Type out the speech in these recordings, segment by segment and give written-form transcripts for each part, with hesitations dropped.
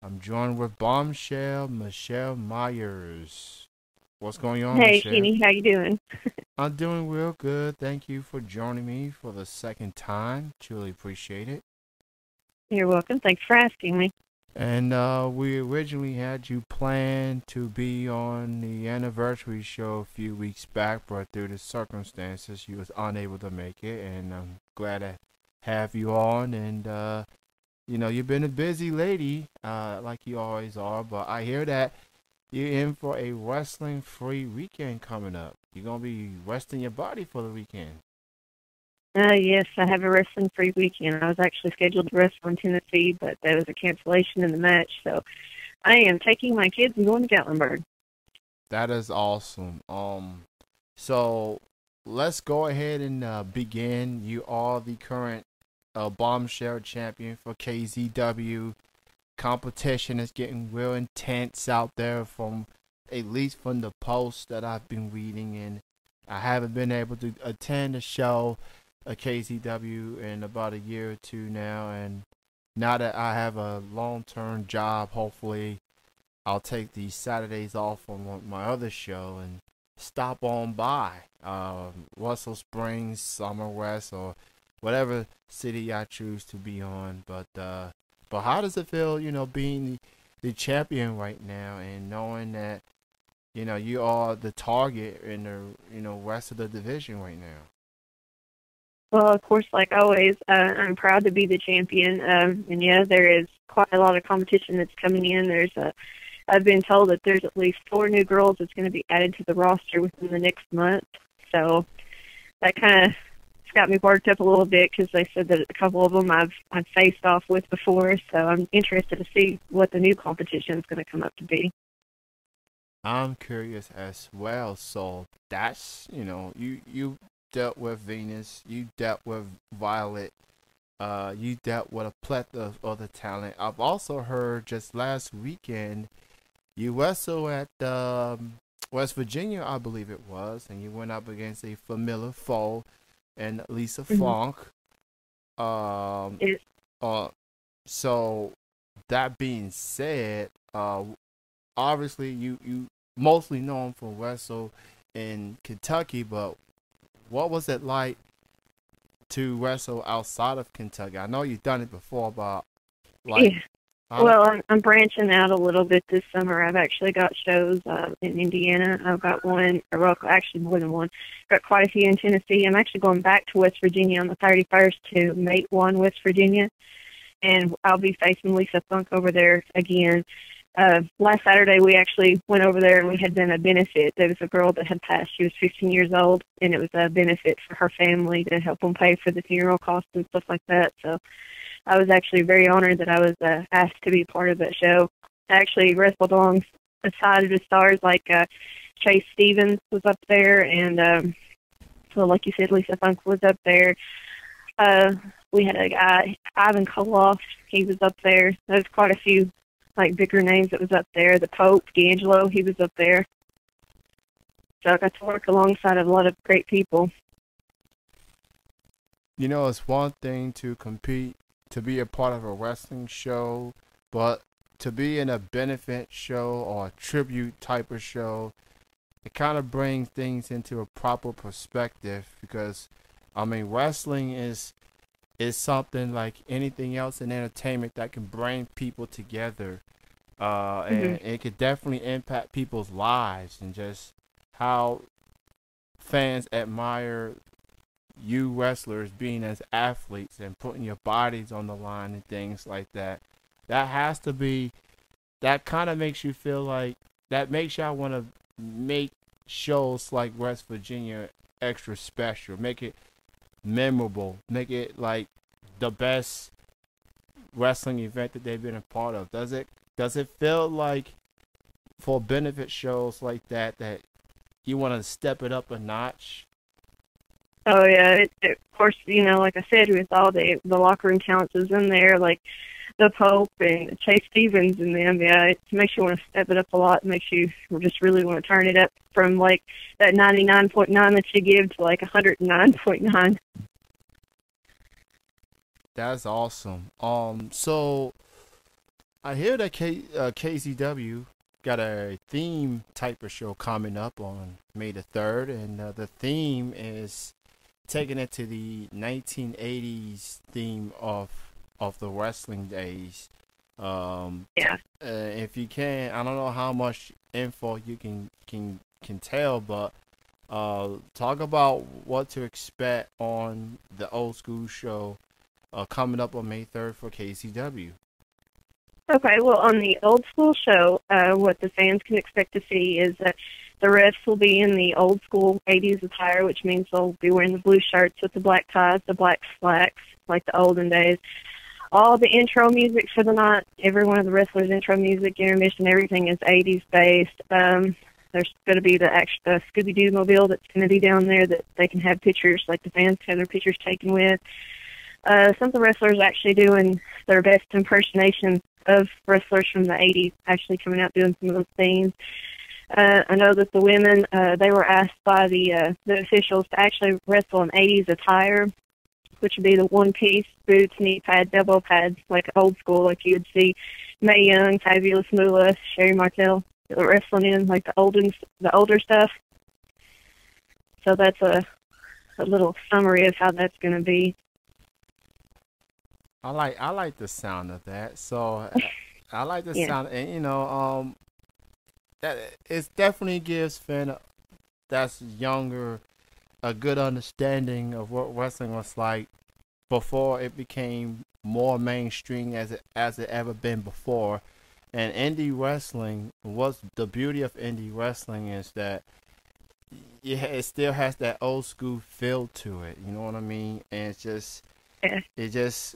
I'm joined with Bombshell Michelle Meyers. What's going on, Hey, Michelle? Kenny, how you doing? I'm doing real good. Thank you for joining me for the second time. Truly appreciate it. You're welcome. Thanks for asking me. And we originally had you planned to be on the anniversary show a few weeks back, but due to circumstances, you was unable to make it. And I'm glad to have you on. And you've been a busy lady, like you always are. But I hear that you're in for a wrestling free weekend coming up. You're gonna be resting your body for the weekend. Yes, I have a wrestling free weekend. I was actually scheduled to wrestle in Tennessee, but there was a cancellation in the match, so I am taking my kids and going to Gatlinburg. That is awesome. So let's go ahead and begin. You are the current bombshell champion for KZW. Competition is getting real intense out there, from at least from the posts that I've been reading, and I haven't been able to attend a show a KZW in about a year or two now. And now that I have a long-term job, hopefully I'll take these Saturdays off from my other show and stop on by Russell Springs, Summer West, or whatever city I choose to be on. But how does it feel, being the champion right now and knowing that you are the target in the rest of the division right now? Well, of course, like always, I'm proud to be the champion. And yeah, there is quite a lot of competition that's coming in. I've been told that there's at least 4 new girls that's going to be added to the roster within the next month. So that kind of got me worked up a little bit because they said that a couple of them I've faced off with before. So I'm interested to see what the new competition is going to come up to be. I'm curious as well. So that's, you dealt with Venus, you dealt with Violet, you dealt with a plethora of other talent. I've also heard just last weekend you wrestled at West Virginia, I believe it was, and you went up against a familiar foe and Lisa Mm-hmm. Funk. Um, It, uh, so that being said, obviously you mostly known for wrestle in Kentucky, but what was it like to wrestle outside of Kentucky? I know you've done it before, but like, yeah. how? Well, I'm branching out a little bit this summer. I've actually got shows in Indiana. I've got one, or well, actually more than one. Got quite a few in Tennessee. I'm actually going back to West Virginia on the 31st to Mate 1, West Virginia, and I'll be facing Lisa Funk over there again. Last Saturday, we actually went over there and we had done a benefit. There was a girl that had passed. She was 15 years old, and it was a benefit for her family to help them pay for the funeral costs and stuff like that. So I was actually very honored that I was asked to be part of that show. I actually wrestled alongside of the stars like Chase Stevens was up there, and so like you said, Lisa Funk was up there. Uh, we had a guy, Ivan Koloff, he was up there. There's quite a few like bigger names that was up there. The Pope, D'Angelo, he was up there. So I got to work alongside a lot of great people. It's one thing to compete, to be a part of a wrestling show, but to be in a benefit show or a tribute type of show, it kind of brings things into a proper perspective. Because I mean, wrestling is something like anything else in entertainment that can bring people together, Hmm. and it could definitely impact people's lives, and just how fans admire you wrestlers being as athletes and putting your bodies on the line and things like that. That has to be, that kind of makes you feel like, that makes y'all want to make shows like West Virginia extra special, make it memorable, make it like the best wrestling event that they've been a part of. Does it feel like, for benefit shows like that you want to step it up a notch? Oh yeah, of course, like I said, with all the locker room talents is in there, like the Pope and Chase Stevens and them. Yeah, it makes you want to step it up a lot. It makes you just really want to turn it up from like that 99.9 that you give to like 109.9. That's awesome. So I hear that KZW got a theme type of show coming up on May the 3rd, and the theme is taking it to the 1980s theme of the wrestling days. Yeah. If you can, I don't know how much info you can tell, but talk about what to expect on the old school show coming up on May 3rd for KCW. Okay, well, on the old school show, what the fans can expect to see is that the refs will be in the old school 80s attire, which means they'll be wearing the blue shirts with the black ties, the black slacks, like the olden days. All the intro music for the night, every one of the wrestlers' intro music, intermission, everything is 80s based. There's going to be the Scooby-Doo mobile that's going to be down there that they can have pictures, like the fans have their pictures taken with. Some of the wrestlers actually doing their best impersonation of wrestlers from the 80s, actually coming out doing some of those things. I know that the women, they were asked by the officials to actually wrestle in 80s attire, which would be the one-piece, boots, knee pads, elbow pads, like old school, like you would see Mae Young, Fabulous Moolah, Sherry Martel wrestling in, like the older stuff. So that's a little summary of how that's going to be. I like the sound of that. So I like the Yeah. sound, and that it definitely gives fan that's younger a good understanding of what wrestling was like before it became more mainstream as it ever been before. And indie wrestling, what's the beauty of indie wrestling is that it still has that old school feel to it. You know what I mean? And Yeah. it just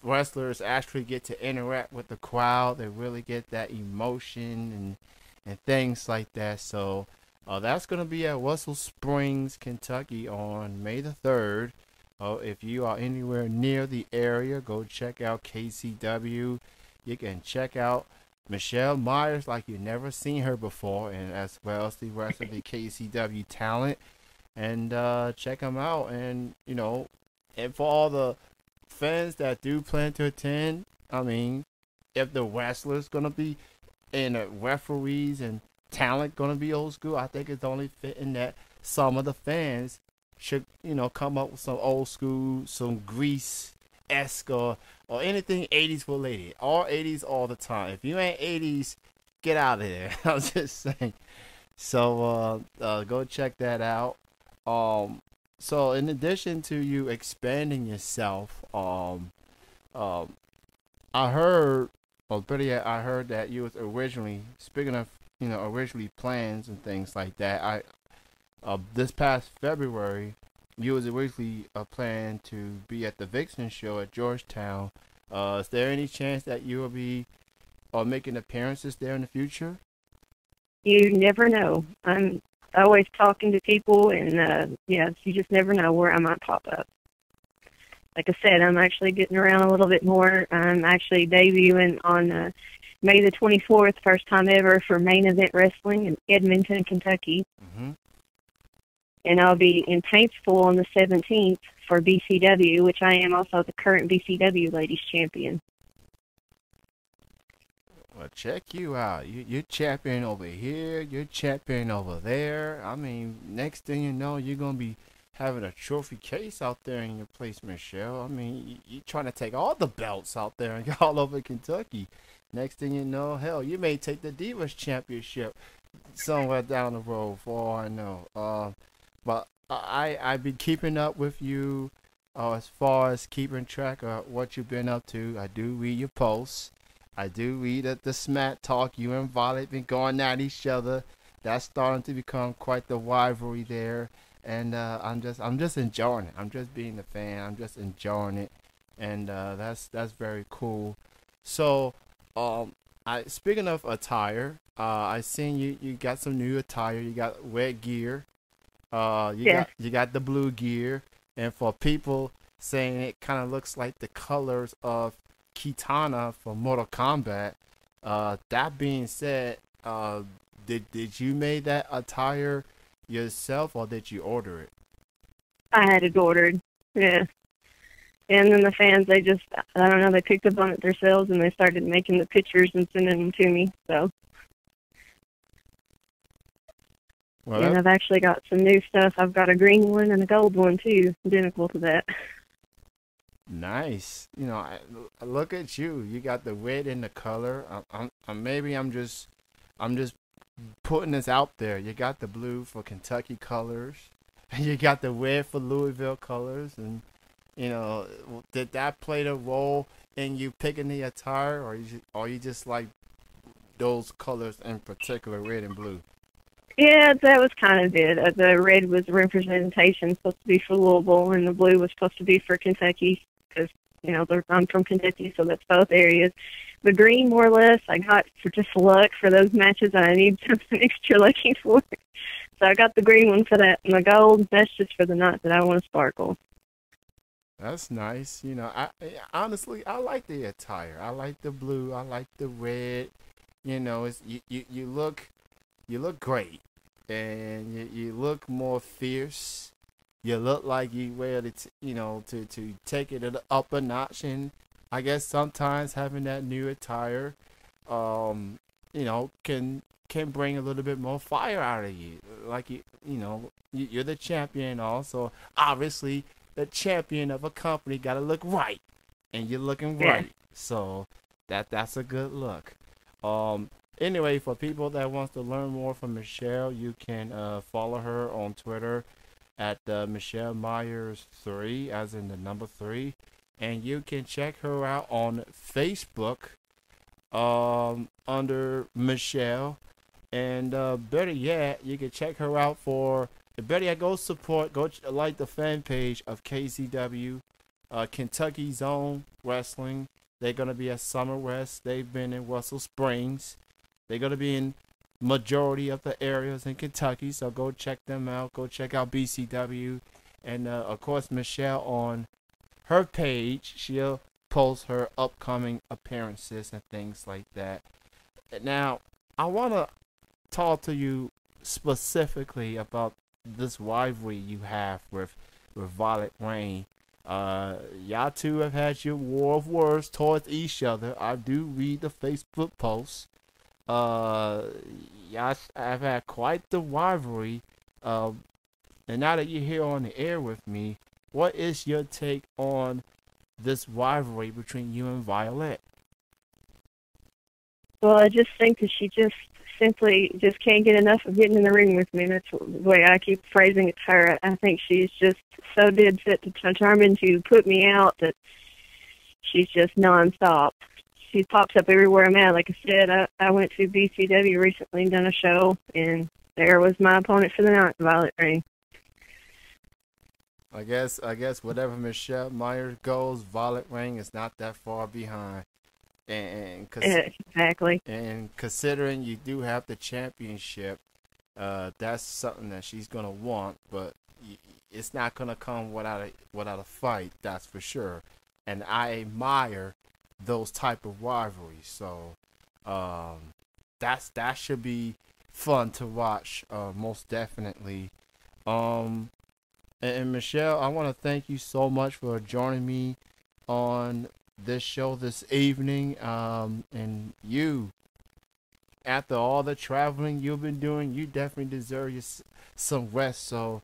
wrestlers actually get to interact with the crowd. They really get that emotion and things like that. So that's going to be at Russell Springs, Kentucky on May the 3rd. If you are anywhere near the area, go check out KCW. You can check out Michelle Meyers like you've never seen her before, and as well as the rest of the KCW talent. And check them out. And, and for all the fans that do plan to attend, I mean, if the wrestlers gonna be and the referees and talent gonna be old school, I think it's only fitting that some of the fans should, come up with some old school, some Grease esque or anything 80s related. All 80s all the time. If you ain't 80s, get out of there. I'm just saying. So go check that out. So in addition to you expanding yourself, I heard, or better yet, I heard that you was originally, speaking of, originally plans and things like that. This past February, you was originally planned to be at the Vixen show at Georgetown. Is there any chance that you will be making appearances there in the future? You never know. I'm always talking to people, and yeah, you just never know where I might pop up. Like I said, I'm actually getting around a little bit more. I'm actually debuting on May the 24th, first time ever for Main Event Wrestling in Edmonton, Kentucky. Mm-hmm. And I'll be in Paintsville on the 17th for BCW, which I am also the current BCW Ladies Champion. Well, check you out. You're champion over here. You're champion over there. I mean, next thing you know, you're going to be having a trophy case out there in your place, Michelle. I mean, you're trying to take all the belts out there and all over Kentucky. Next thing you know, hell, you may take the Divas Championship somewhere down the road, for all I know. But I've been keeping up with you as far as keeping track of what you've been up to. I do read your posts. I do read the smack talk. You and Violet been going at each other. That's starting to become quite the rivalry there. And I'm just enjoying it. I'm just being a fan. I'm just enjoying it, and that's very cool. So, I speaking of attire, I seen you got some new attire. You got red gear. You got the blue gear, and for people saying it kind of looks like the colors of Kitana from Mortal Kombat. That being said, did you make that attire yourself, or did you order it? I had it ordered. Yeah. And then the fans, they just, I don't know, they picked up on it themselves and they started making the pictures and sending them to me. So, Well, and I've actually got some new stuff. I've got a green one and a gold one too, identical to that. nice. You know, I look at you. You got the red and the color. Maybe I'm just putting this out there. You got the blue for Kentucky colors, and you got the red for Louisville colors. And you know, did that play the role in you picking the attire, or you just like those colors in particular, red and blue? Yeah, that was kind of it. The red was representation, supposed to be for Louisville, and the blue was supposed to be for Kentucky, because, you know, I'm from Kentucky, so that's both areas. The green, more or less, I got for just luck for those matches I need something extra lucky for. So I got the green one for that, and the gold, that's just for the night that I want to sparkle. That's nice. You know, I honestly I like the attire. I like the blue. I like the red. You know, it's you look great, and you look more fierce. You look like you wear it, you know, to take it up a notch. And I guess sometimes having that new attire, you know, can bring a little bit more fire out of you. Like you know, you're the champion. Also, obviously, the champion of a company got to look right, and you're looking Yeah. right. So that's a good look. Um, Anyway, for people that wants to learn more from Michelle, you can follow her on Twitter at Michelle Meyers 3, as in the number 3, and you can check her out on Facebook under Michelle, and better yet, you can check her out for better yet, go support, like the fan page of KZW, Kentucky Zone Wrestling. They're gonna be at Summer West. They've been in Russell Springs. They're going to be in majority of the areas in Kentucky, so go check them out. Go check out BCW. And, of course, Michelle on her page, she'll post her upcoming appearances and things like that. Now, I want to talk to you specifically about this rivalry you have with Violet Rain. Y'all two have had your war of words towards each other. I do read the Facebook posts. Yeah, I've had quite the rivalry. And now that you're here on the air with me, what is your take on this rivalry between you and Violet? Well, I just think that she just simply just can't get enough of getting in the ring with me. That's the way I keep phrasing it to her. I think she's just so dead set determined to put me out that she's just nonstop. She pops up everywhere I'm at. Like I said, I went to BCW recently and done a show, and there was my opponent for the night, Violet Rain. I guess whatever Michelle Meyers goes, Violet Rain is not that far behind. Exactly. And considering you do have the championship, that's something that she's gonna want, but it's not gonna come without a fight. That's for sure. And I admire those type of rivalries. So that should be fun to watch, most definitely. And Michelle, I want to thank you so much for joining me on this show this evening. And you, after all the traveling you've been doing, you definitely deserve some rest. So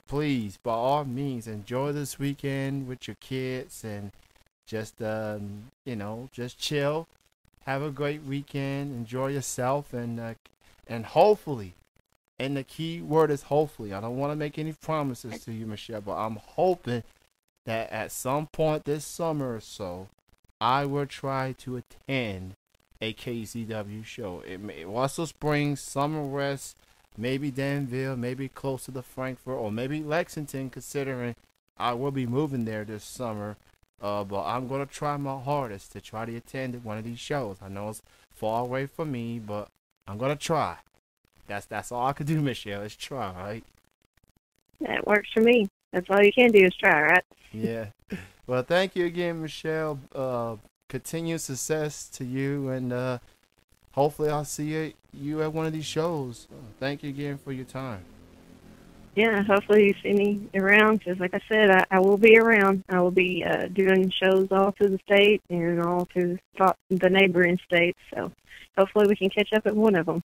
please, by all means, enjoy this weekend with your kids and just just chill, have a great weekend, enjoy yourself, and hopefully, and the key word is hopefully. I don't want to make any promises to you, Michelle, but I'm hoping that at some point this summer or so, I will try to attend a KZW show. It may Russell Springs, Summer West, maybe Danville, maybe close to the Frankfurt, or maybe Lexington, considering I will be moving there this summer. But I'm gonna try my hardest to try to attend one of these shows. I know it's far away from me, but I'm gonna try. That's all I can do, Michelle. Is try, right? That works for me. That's all you can do is try, right? Yeah. Well, thank you again, Michelle. Continued success to you, and hopefully I'll see you at one of these shows. Thank you again for your time. Yeah, hopefully you see me around because, like I said, I will be around. I will be doing shows all through the state and all through the neighboring states. So hopefully we can catch up at one of them.